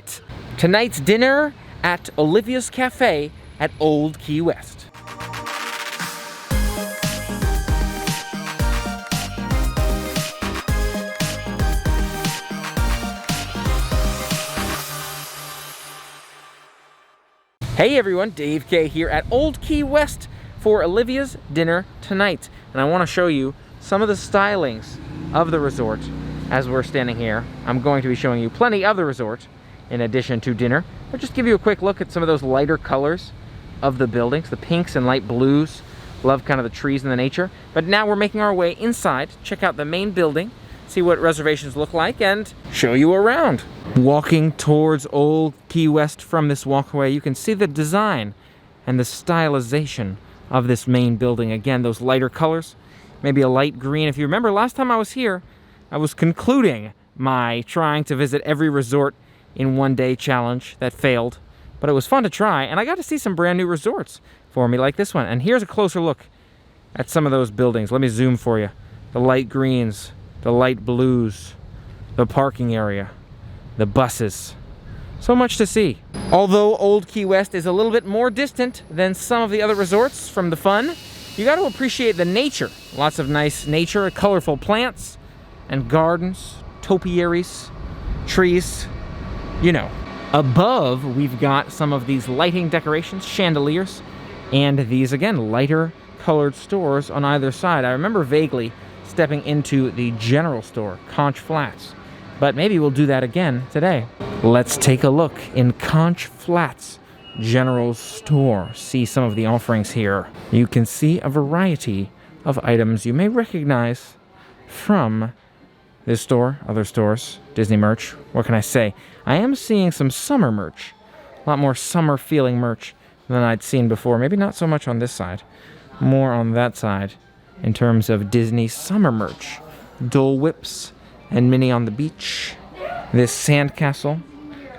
it? Tonight's dinner at Olivia's Cafe at Old Key West. Hey everyone, Dave K here at Old Key West for Olivia's dinner tonight. And I want to show you some of the stylings of the resort as we're standing here. I'm going to be showing you plenty of the resort in addition to dinner, but just give you a quick look at some of those lighter colors of the buildings, the pinks and light blues. Love kind of the trees and the nature. But now we're making our way inside, check out the main building, see what reservations look like, and show you around. Walking towards Old Key West from this walkway, you can see the design and the stylization of this main building. Again, those lighter colors, maybe a light green. If you remember last time I was here, I was concluding my trying to visit every resort in one day challenge that failed, but it was fun to try, and I got to see some brand new resorts for me like this one. And here's a closer look at some of those buildings. Let me zoom for you. The light greens, the light blues, the parking area, the buses. So much to see. Although Old Key West is a little bit more distant than some of the other resorts from the fun, you got to appreciate the nature. Lots of nice nature, colorful plants and gardens, topiaries, trees, you know. Above, we've got some of these lighting decorations, chandeliers, and these, again, lighter colored stores on either side. I remember vaguely stepping into the general store, Conch Flats, but maybe we'll do that again today. Let's take a look in Conch Flats General Store. See some of the offerings here. You can see a variety of items you may recognize from this store, other stores, Disney merch. What can I say? I am seeing some summer merch. A lot more summer feeling merch than I'd seen before. Maybe not so much on this side, more on that side in terms of Disney summer merch. Dole Whips and Minnie on the Beach. This sandcastle.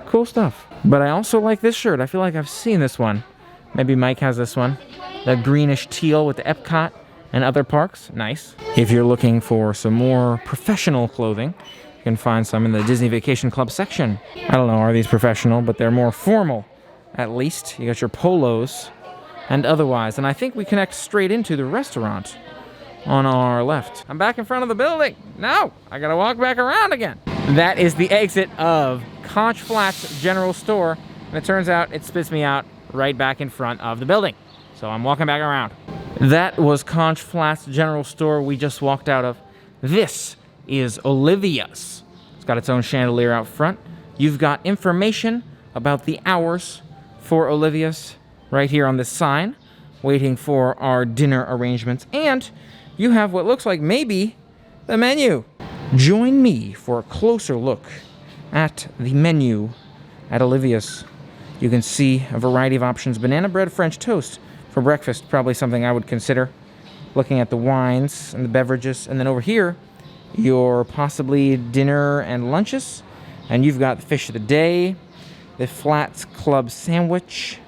Cool stuff. But I also like this shirt. I feel like I've seen this one. Maybe Mike has this one. The greenish teal with the Epcot and other parks. Nice. If you're looking for some more professional clothing, you can find some in the Disney Vacation Club section. I don't know, are these professional, but they're more formal, at least. You got your polos and otherwise. And I think we connect straight into the restaurant on our left. I'm back in front of the building. No, I gotta walk back around again. That is the exit of Conch Flats General Store, and it turns out it spits me out right back in front of the building. So I'm walking back around. That was Conch Flats General Store we just walked out of. This is Olivia's. It's got its own chandelier out front. You've got information about the hours for Olivia's right here on this sign, waiting for our dinner arrangements. And you have what looks like maybe the menu. Join me for a closer look at the menu at Olivia's. You can see a variety of options. Banana bread French toast for breakfast, probably something I would consider. Looking at the wines and the beverages. And then over here, your possibly dinner and lunches. And you've got the fish of the day, the Flats Club sandwich,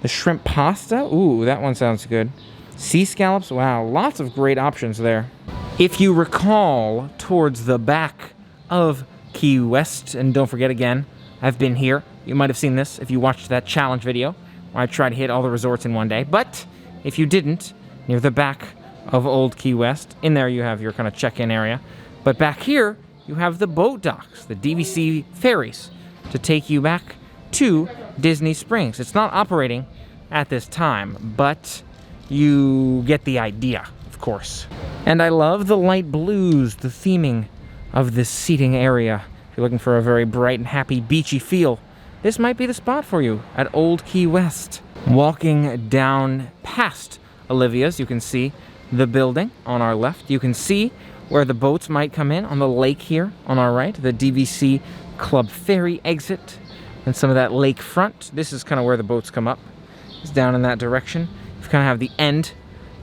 the shrimp pasta. Ooh, that one sounds good. Sea scallops. Wow, lots of great options there. If you recall, towards the back of Key West, and don't forget again, I've been here. You might have seen this if you watched that challenge video where I tried to hit all the resorts in one day. But if you didn't, near the back of Old Key West, in there you have your kind of check-in area. But back here, you have the boat docks, the DVC ferries, to take you back to Disney Springs. It's not operating at this time, but you get the idea, of course. And I love the light blues, the theming of this seating area. If you're looking for a very bright and happy beachy feel, this might be the spot for you at Old Key West. Walking down past Olivia's, you can see the building on our left. You can see where the boats might come in on the lake here on our right, the DVC Club Ferry exit, and some of that lake front. This is kind of where the boats come up. It's down in that direction. You kind of have the end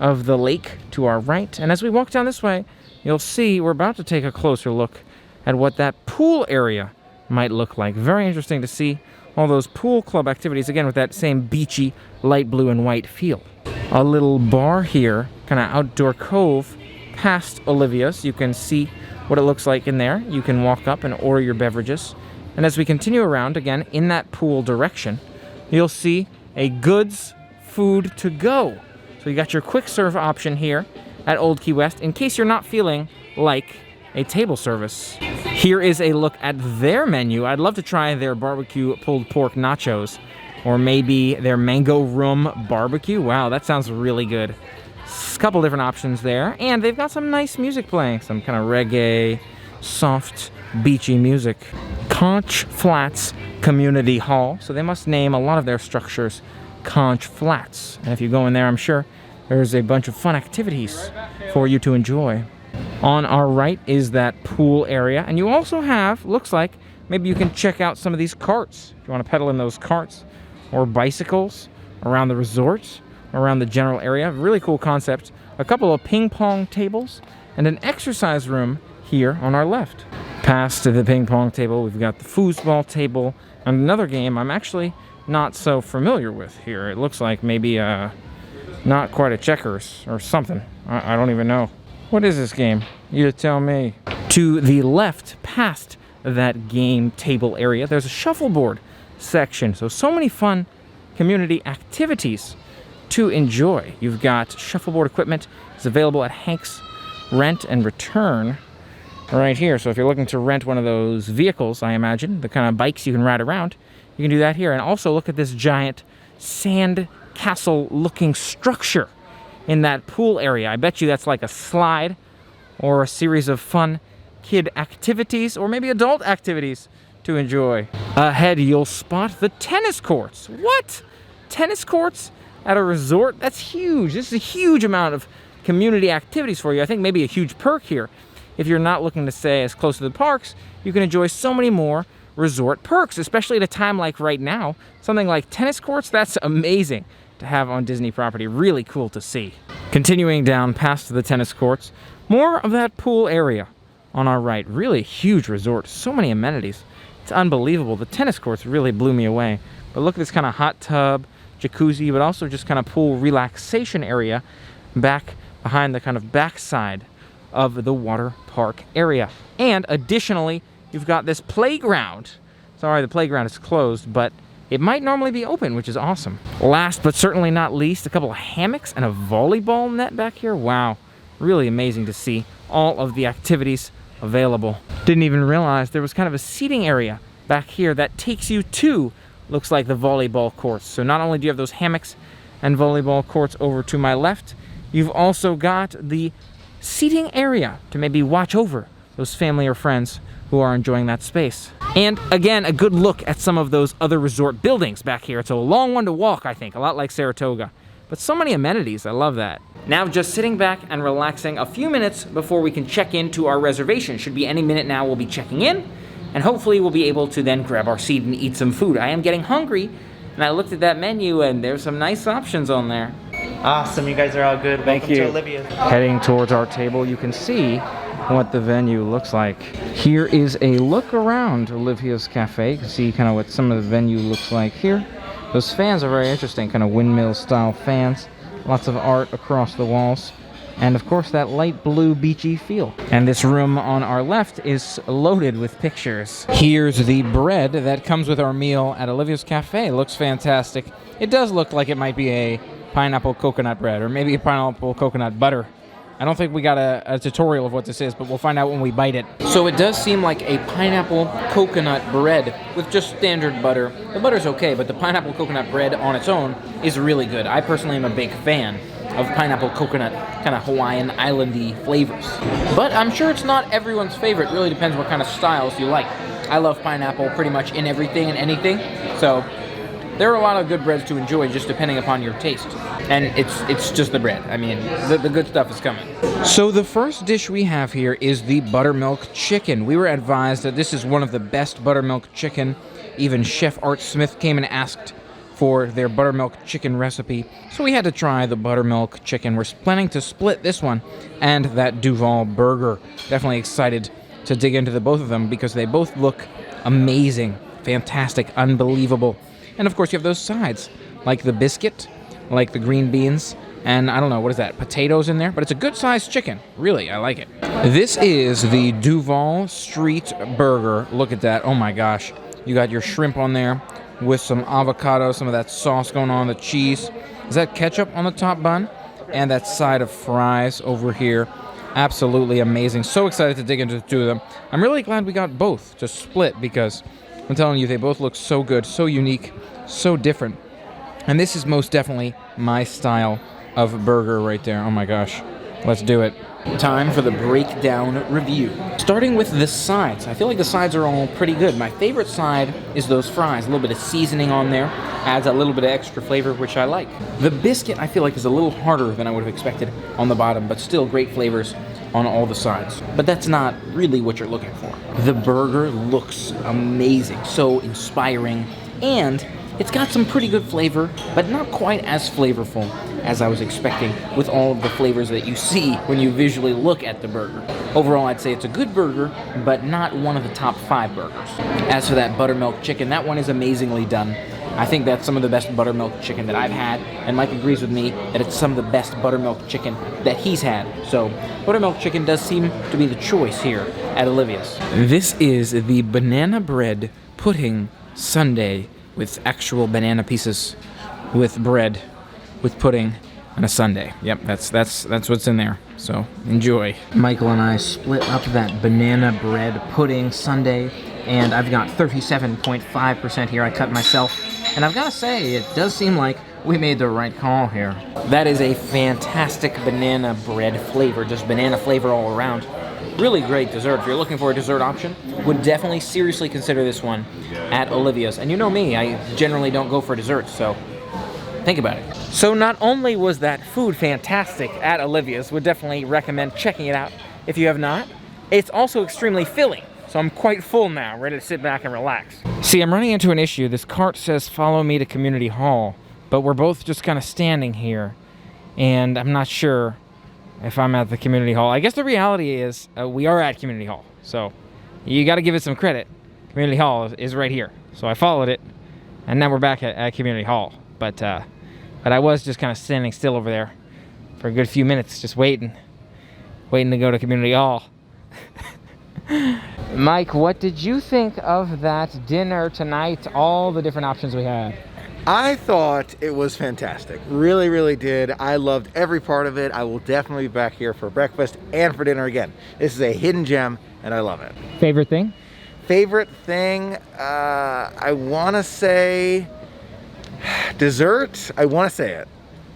of the lake to our right. And as we walk down this way, you'll see we're about to take a closer look at what that pool area might look like. Very interesting to see all those pool club activities, again, with that same beachy light blue and white feel. A little bar here, kind of outdoor cove, past Olivia's. You can see what it looks like in there. You can walk up and order your beverages. And as we continue around, again, in that pool direction, you'll see a goods food to go. So you got your quick serve option here at Old Key West in case you're not feeling like a table service. Here is a look at their menu. I'd love to try their barbecue pulled pork nachos, or maybe their mango rum barbecue. Wow, that sounds really good. A couple different options there, and they've got some nice music playing, some kind of reggae, soft, beachy music. Conch Flats Community Hall, so they must name a lot of their structures Conch Flats. And if you go in there, I'm sure there's a bunch of fun activities for you to enjoy. On our right is that pool area, and you also have, looks like, maybe you can check out some of these carts. If you want to pedal in those carts or bicycles around the resort, around the general area. Really cool concept. A couple of ping pong tables and an exercise room here on our left. Past the ping pong table, we've got the foosball table and another game I'm actually not so familiar with here. It looks like maybe not quite a checkers or something. I don't even know. What is this game? You tell me. To the left, past that game table area, there's a shuffleboard section. So many fun community activities to enjoy. You've got shuffleboard equipment. It's available at Hank's Rent and Return right here. So if you're looking to rent one of those vehicles, I imagine, the kind of bikes you can ride around, you can do that here. And also look at this giant sand castle looking structure in that pool area. I bet you that's like a slide or a series of fun kid activities or maybe adult activities to enjoy. Ahead, you'll spot the tennis courts. What? Tennis courts at a resort? That's huge. This is a huge amount of community activities for you. I think maybe a huge perk here. If you're not looking to stay as close to the parks, you can enjoy so many more resort perks, especially at a time like right now. Something like tennis courts, that's amazing to have on Disney property. Really cool to see. Continuing down past the tennis courts, more of that pool area on our right. Really huge resort. So many amenities. It's unbelievable. The tennis courts really blew me away. But look at this kind of hot tub, jacuzzi, but also just kind of pool relaxation area back behind the kind of backside of the water park area. And additionally, you've got this playground. Sorry, the playground is closed, but it might normally be open, which is awesome. Last but certainly not least, a couple of hammocks and a volleyball net back here. Wow, really amazing to see all of the activities available. Didn't even realize there was kind of a seating area back here that takes you to, looks like, the volleyball courts. So not only do you have those hammocks and volleyball courts over to my left, you've also got the seating area to maybe watch over those family or friends who are enjoying that space. And again, a good look at some of those other resort buildings back here. It's a long one to walk, I think, a lot like Saratoga. But so many amenities, I love that. Now just sitting back and relaxing a few minutes before we can check into our reservation. Should be any minute now we'll be checking in, and hopefully we'll be able to then grab our seat and eat some food. I am getting hungry, and I looked at that menu and there's some nice options on there. Awesome, you guys are all good. Thank you. To Olivia. Heading towards our table, you can see what the venue looks like. Here is a look around Olivia's Cafe. You can see kind of what some of the venue looks like here. Those fans are very interesting, kind of windmill style fans. Lots of art across the walls. And of course that light blue beachy feel. And this room on our left is loaded with pictures. Here's the bread that comes with our meal at Olivia's Cafe. It looks fantastic. It does look like it might be a pineapple coconut bread, or maybe a pineapple coconut butter. I don't think we got a tutorial of what this is, but we'll find out when we bite it. So it does seem like a pineapple coconut bread with just standard butter. The butter's okay, but the pineapple coconut bread on its own is really good. I personally am a big fan of pineapple coconut, kind of Hawaiian islandy flavors. But I'm sure it's not everyone's favorite. It really depends what kind of styles you like. I love pineapple pretty much in everything and anything, so there are a lot of good breads to enjoy just depending upon your taste. And it's just the bread. I mean, the good stuff is coming. So the first dish we have here is the buttermilk chicken. We were advised that this is one of the best buttermilk chicken. Even Chef Art Smith came and asked for their buttermilk chicken recipe. So we had to try the buttermilk chicken. We're planning to split this one and that Duval burger. Definitely excited to dig into the both of them because they both look amazing, fantastic, unbelievable. And of course you have those sides, like the biscuit, like the green beans, and I don't know, what is that, potatoes in there? But it's a good sized chicken, really, I like it. This is the Duval Street Burger. Look at that, oh my gosh. You got your shrimp on there with some avocado, some of that sauce going on, the cheese. Is that ketchup on the top bun? And that side of fries over here. Absolutely amazing. So excited to dig into the two of them. I'm really glad we got both just split because I'm telling you, they both look so good, so unique, so different. And this is most definitely my style of burger right there. Oh my gosh. Let's do it. Time for the breakdown review. Starting with the sides. I feel like the sides are all pretty good. My favorite side is those fries. A little bit of seasoning on there. Adds a little bit of extra flavor, which I like. The biscuit, I feel like, is a little harder than I would have expected on the bottom, but still great flavors on all the sides. But that's not really what you're looking for. The burger looks amazing. So inspiring. And it's got some pretty good flavor, but not quite as flavorful as I was expecting with all of the flavors that you see when you visually look at the burger. Overall, I'd say it's a good burger, but not one of the top 5 burgers. As for that buttermilk chicken, that one is amazingly done. I think that's some of the best buttermilk chicken that I've had, and Mike agrees with me that it's some of the best buttermilk chicken that he's had. So, buttermilk chicken does seem to be the choice here at Olivia's. This is the banana bread pudding sundae with actual banana pieces with bread with pudding on a sundae. Yep, that's what's in there. So enjoy. Michael and I split up that banana bread pudding sundae, and I've got 37.5% here. I cut myself, and I've got to say, it does seem like we made the right call here. That is a fantastic banana bread flavor, just banana flavor all around. Really great dessert. If you're looking for a dessert option, would definitely seriously consider this one at Olivia's. And you know me, I generally don't go for desserts, so think about it. So not only was that food fantastic at Olivia's, would definitely recommend checking it out if you have not. It's also extremely filling, so I'm quite full now, ready to sit back and relax. See, I'm running into an issue. This cart says follow me to Community Hall, but we're both just kind of standing here, and I'm not sure if I'm at the Community Hall. I guess the reality is we are at Community Hall, so you got to give it some credit. Community Hall is right here, so I followed it, and now we're back at Community Hall. But I was just kind of standing still over there for a good few minutes, just waiting to go to Community Hall. Mike, what did you think of that dinner tonight? All the different options we had. I thought it was fantastic. Really, really did. I loved every part of it. I will definitely be back here for breakfast and for dinner again. This is a hidden gem, and I love it. Favorite thing? Favorite thing, I want to say dessert. I want to say it.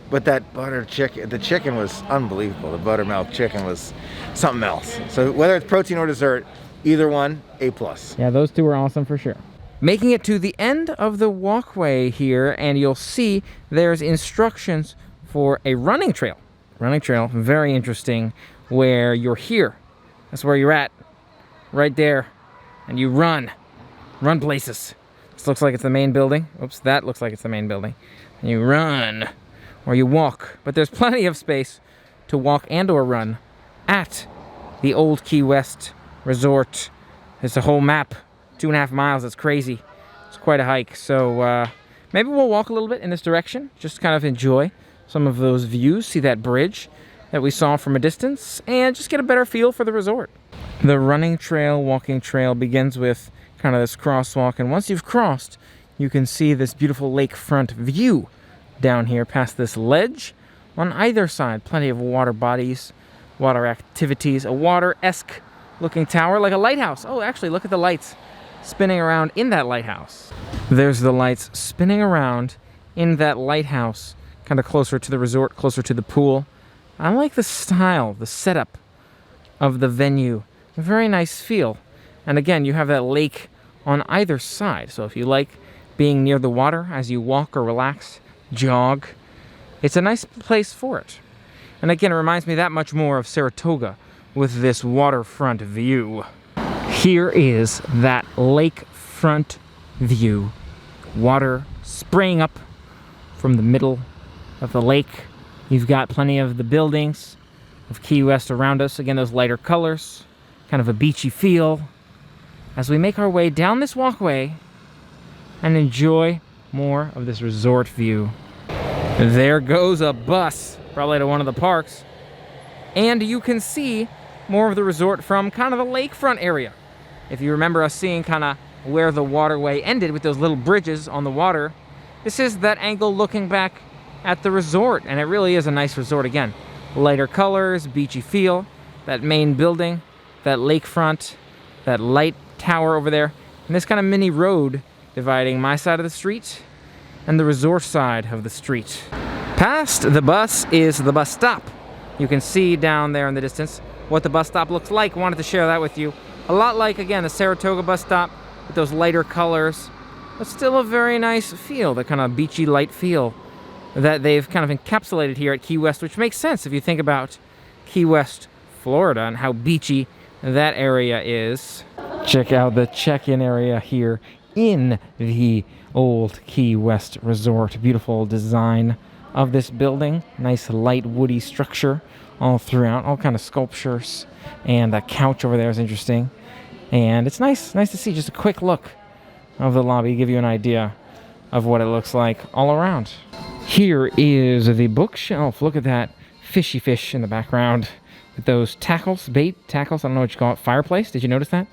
But that butter chicken, the chicken was unbelievable. The buttermilk chicken was something else. So whether it's protein or dessert, either one, A+. Yeah, those two were awesome for sure. Making it to the end of the walkway here, and you'll see there's instructions for a running trail. Running trail, very interesting, where you're here. That's where you're at, right there, and you run places. This looks like it's the main building. Oops, that looks like it's the main building. And you run, or you walk, but there's plenty of space to walk and or run at the Old Key West Resort. It's a whole map. 2.5 miles, that's crazy. It's quite a hike. So maybe we'll walk a little bit in this direction, just to kind of enjoy some of those views, see that bridge that we saw from a distance, and just get a better feel for the resort. The running trail, walking trail begins with kind of this crosswalk, and once you've crossed, you can see this beautiful lakefront view down here past this ledge. On either side, plenty of water bodies, water activities, a water-esque looking tower, like a lighthouse. Oh, actually, look at the lights spinning around in that lighthouse. There's the lights spinning around in that lighthouse, kind of closer to the resort, closer to the pool. I like the style, the setup of the venue. A very nice feel. And again, you have that lake on either side. So if you like being near the water as you walk or relax, jog, it's a nice place for it. And again, it reminds me that much more of Saratoga with this waterfront view. Here is that lakefront view. Water spraying up from the middle of the lake. You've got plenty of the buildings of Key West around us. Again, those lighter colors, kind of a beachy feel. As we make our way down this walkway and enjoy more of this resort view. There goes a bus, probably to one of the parks. And you can see more of the resort from kind of the lakefront area. If you remember us seeing kind of where the waterway ended with those little bridges on the water, this is that angle looking back at the resort, and it really is a nice resort again. Lighter colors, beachy feel, that main building, that lakefront, that light tower over there, and this kind of mini road dividing my side of the street and the resort side of the street. Past the bus is the bus stop. You can see down there in the distance what the bus stop looks like. Wanted to share that with you. A lot like, again, the Saratoga bus stop with those lighter colors, but still a very nice feel, the kind of beachy light feel that they've kind of encapsulated here at Key West, which makes sense if you think about Key West, Florida, and how beachy that area is. Check out the check-in area here in the Old Key West Resort. Beautiful design of this building. Nice light woody structure all throughout. All kind of sculptures. And that couch over there is interesting. And it's nice to see just a quick look of the lobby, give you an idea of what it looks like all around. Here is the bookshelf. Look at that fishy fish in the background with those tackles, bait tackles, I don't know what you call it, fireplace. Did you notice that?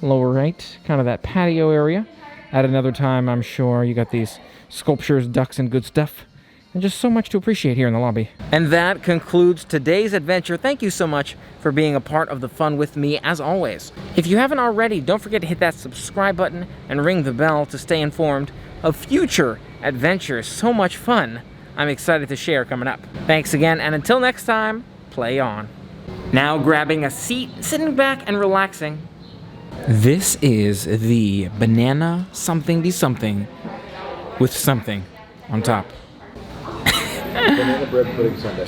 Lower right, kind of that patio area. At another time, I'm sure you got these sculptures, ducks, and good stuff. And just so much to appreciate here in the lobby. And that concludes today's adventure. Thank you so much for being a part of the fun with me, as always. If you haven't already, don't forget to hit that subscribe button and ring the bell to stay informed of future adventures. So much fun I'm excited to share coming up. Thanks again, and until next time, play on. Now grabbing a seat, sitting back and relaxing. This is the banana something be something with something on top. Banana bread pudding sundae.